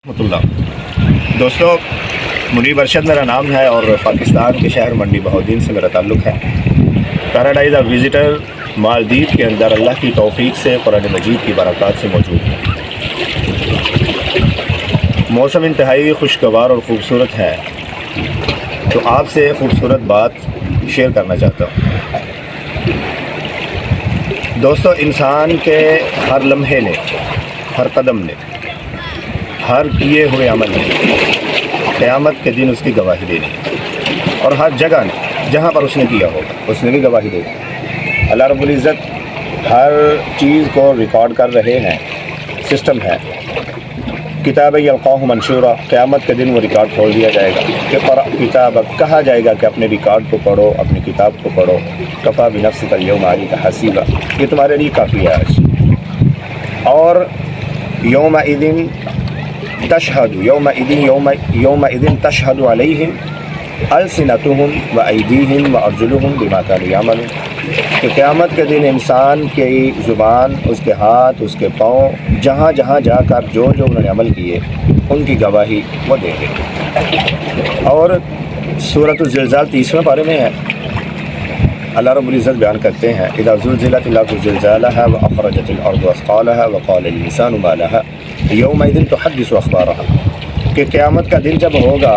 رحمۃ اللہ۔ دوستو، منیب ارشد میرا نام ہے اور پاکستان کے شہر منڈی بہاؤالدین سے میرا تعلق ہے۔ پیراڈائز آف وزٹر مالدیپ کے اندر اللہ کی توفیق سے قرآن مجید کی برکات سے موجود ہے۔ موسم انتہائی خوشگوار اور خوبصورت ہے، تو آپ سے خوبصورت بات شیئر کرنا چاہتا ہوں۔ دوستو، انسان کے ہر لمحے نے، ہر قدم نے، ہر کیے ہوئے عمل نے قیامت کے دن اس کی گواہی دینی ہے، اور ہر جگہ نے جہاں پر اس نے کیا ہوگا اس نے بھی گواہی دینی۔ اللہ رب العزت ہر چیز کو ریکارڈ کر رہے ہیں، سسٹم ہے۔ کتاب یلقاہ منشورہ، قیامت کے دن وہ ریکارڈ کھول دیا جائے گا کہ قرأ کتابک، کہا جائے گا کہ اپنے ریکارڈ کو پڑھو، اپنی کتاب کو پڑھو۔ کفیٰ بنفسک اليوم علیک حسیبا، یہ تمہارے لیے کافی ہے آج۔ اور یومئذ تشہد، یومئذ تشہد علیہم السنتہم وایدیہم وارجلہم بما کانوا یعملون، کہ قیامت کے دن انسان کی زبان، اس کے ہاتھ، اس کے پاؤں، جہاں جہاں جا کر جو انہوں نے عمل کیے ان کی گواہی وہ دیں گے۔ اور سورۃ الزلزال 30ویں پارے میں ہے، اللہ رب العزت بیان کرتے ہیں اذا زلزلت الارض زلزالها واخرجت الارض اثقالها وقال الانسان ما لها یومئذ تحدث اخبارها، کہ قیامت کا دن جب ہوگا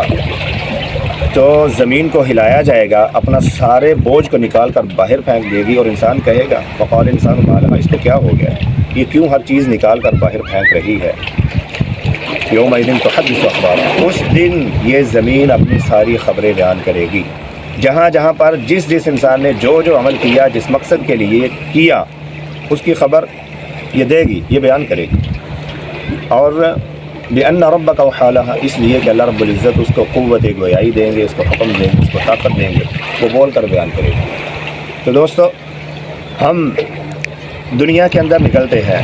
تو زمین کو ہلایا جائے گا، اپنا سارے بوجھ کو نکال کر باہر پھینک دے گی، اور انسان کہے گا وقال الانسان ما لها، اس کو کیا ہو گیا، یہ کیوں ہر چیز نکال کر باہر پھینک رہی ہے۔ یومئذ تحدث اخبارها، اس دن یہ زمین اپنی ساری خبریں بیان کرے گی، جہاں جہاں پر جس انسان نے جو عمل کیا، جس مقصد کے لیے کیا، اس کی خبر یہ دے گی، یہ بیان کرے گی۔ اور بِأَنَّ رَبَّكَ وَحَالَهَا، اس لیے کہ اللہ رب العزت اس کو قوت گویائی دیں گے، اس کو حکم دیں گے، اس کو طاقت دیں گے، وہ بول کر بیان کرے گی۔ تو دوستو، ہم دنیا کے اندر نکلتے ہیں،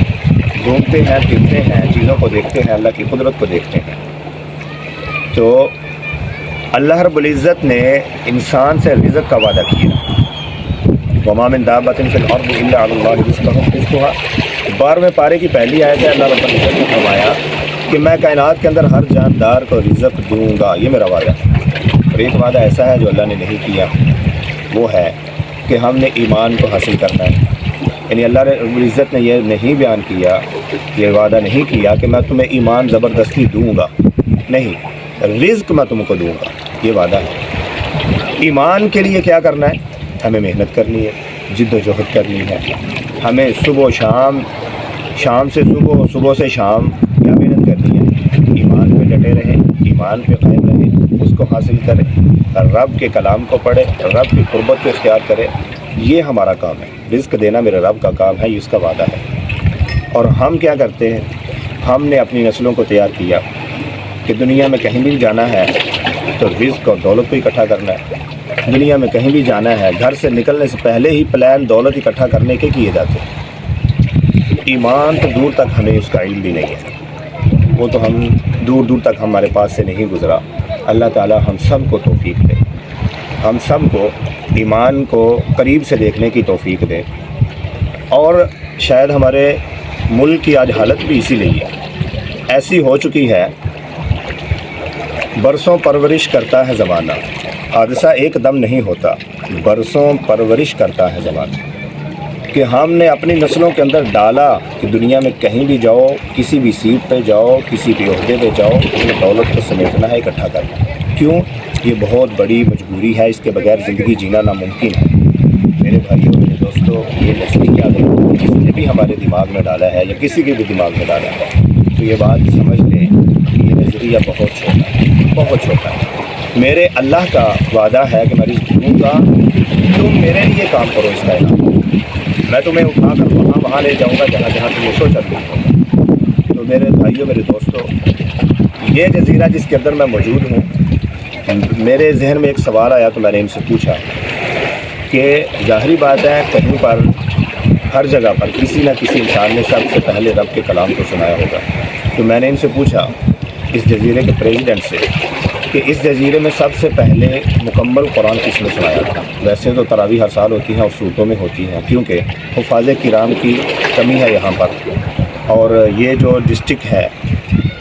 گھومتے ہیں، پھرتے ہیں، چیزوں کو دیکھتے ہیں، اللہ کی قدرت کو دیکھتے ہیں، تو اللہ رب العزت نے انسان سے رزق کا وعدہ کیا، وَمَا مِن دَابَّةٍ فِي الْأَرْضِ إِلَّا عَلَى اللَّهِ رِزْقُهَا۔ 12ویں پارے کی پہلی آیت ہے، اللہ رب العزت نے فرمایا کہ میں کائنات کے اندر ہر جاندار کو رزق دوں گا، یہ میرا وعدہ ہے۔ اور ایک وعدہ ایسا ہے جو اللہ نے نہیں کیا، وہ ہے کہ ہم نے ایمان کو حاصل کرنا ہے۔ یعنی اللہ رب العزت نے یہ نہیں بیان کیا، یہ وعدہ نہیں کیا کہ میں تمہیں ایمان زبردستی دوں گا، نہیں، رزق میں تم کو دوں گا، یہ وعدہ ہے۔ ایمان کے لیے کیا کرنا ہے؟ ہمیں محنت کرنی ہے، جد و جہد کرنی ہے، ہمیں صبح و شام، شام سے صبح، صبح سے شام کیا محنت کرنی ہے؟ ایمان پہ ڈٹے رہیں، ایمان پہ قائم رہیں، اس کو حاصل کریں، رب کے کلام کو پڑھیں، رب کی قربت کو اختیار کریں، یہ ہمارا کام ہے۔ رزق دینا میرے رب کا کام ہے، یہ اس کا وعدہ ہے۔ اور ہم کیا کرتے ہیں؟ ہم نے اپنی نسلوں کو تیار کیا کہ دنیا میں کہیں بھی جانا ہے تو رزق اور دولت کو اکٹھا کرنا ہے۔ دنیا میں کہیں بھی جانا ہے، گھر سے نکلنے سے پہلے ہی پلان دولت اکٹھا کرنے کے کیے جاتے ہیں۔ ایمان تو دور تک ہمیں اس کا علم بھی نہیں ہے، وہ تو ہم دور تک ہمارے پاس سے نہیں گزرا۔ اللہ تعالی ہم سب کو توفیق دے، ہم سب کو ایمان کو قریب سے دیکھنے کی توفیق دے۔ اور شاید ہمارے ملک کی آج حالت بھی اسی لیے ایسی ہو چکی ہے، برسوں پرورش کرتا ہے زمانہ، حادثہ ایک دم نہیں ہوتا، برسوں پرورش کرتا ہے زمانہ، کہ ہم نے اپنی نسلوں کے اندر ڈالا کہ دنیا میں کہیں بھی جاؤ، کسی بھی سیٹ پہ جاؤ، کسی بھی عہدے پہ جاؤ، اپنی دولت کو سمیٹنا ہے، اکٹھا کرنا ہے۔ کیوں؟ یہ بہت بڑی مجبوری ہے، اس کے بغیر زندگی جینا ناممکن ہے۔ میرے بھائیوں، میرے دوستوں، یہ نظریہ اگر جس نے بھی ہمارے دماغ میں ڈالا ہے یا کسی کے بھی دماغ میں ڈالا ہے، تو یہ بات سمجھ لیں کہ یہ نظریہ بہت چھوٹا ہے، بہت چھوٹا ہے۔ میرے اللہ کا وعدہ ہے کہ میں رزق دوں گا، تم میرے لیے کام کرو اس کائنات، میں تمہیں اٹھا کر وہاں لے جاؤں گا جہاں جہاں تم یہ سوچا ہوگا۔ تو میرے بھائیوں، میرے دوستوں، یہ جزیرہ جس کے اندر میں موجود ہوں، میرے ذہن میں ایک سوال آیا تو میں نے ان سے پوچھا کہ ظاہری بات ہے کہیں پر، ہر جگہ پر کسی نہ کسی انسان نے سب سے پہلے رب کے کلام کو سنایا ہوگا۔ تو میں نے ان سے پوچھا، اس جزیرے کے پریزیڈنٹ سے، کہ اس جزیرے میں سب سے پہلے مکمل قرآن کس نے سنایا تھا؟ ویسے تو تراویح ہر سال ہوتی ہیں اور صورتوں میں ہوتی ہیں، کیونکہ حفاظ کرام کی کمی ہے یہاں پر، اور یہ جو ڈسٹرکٹ ہے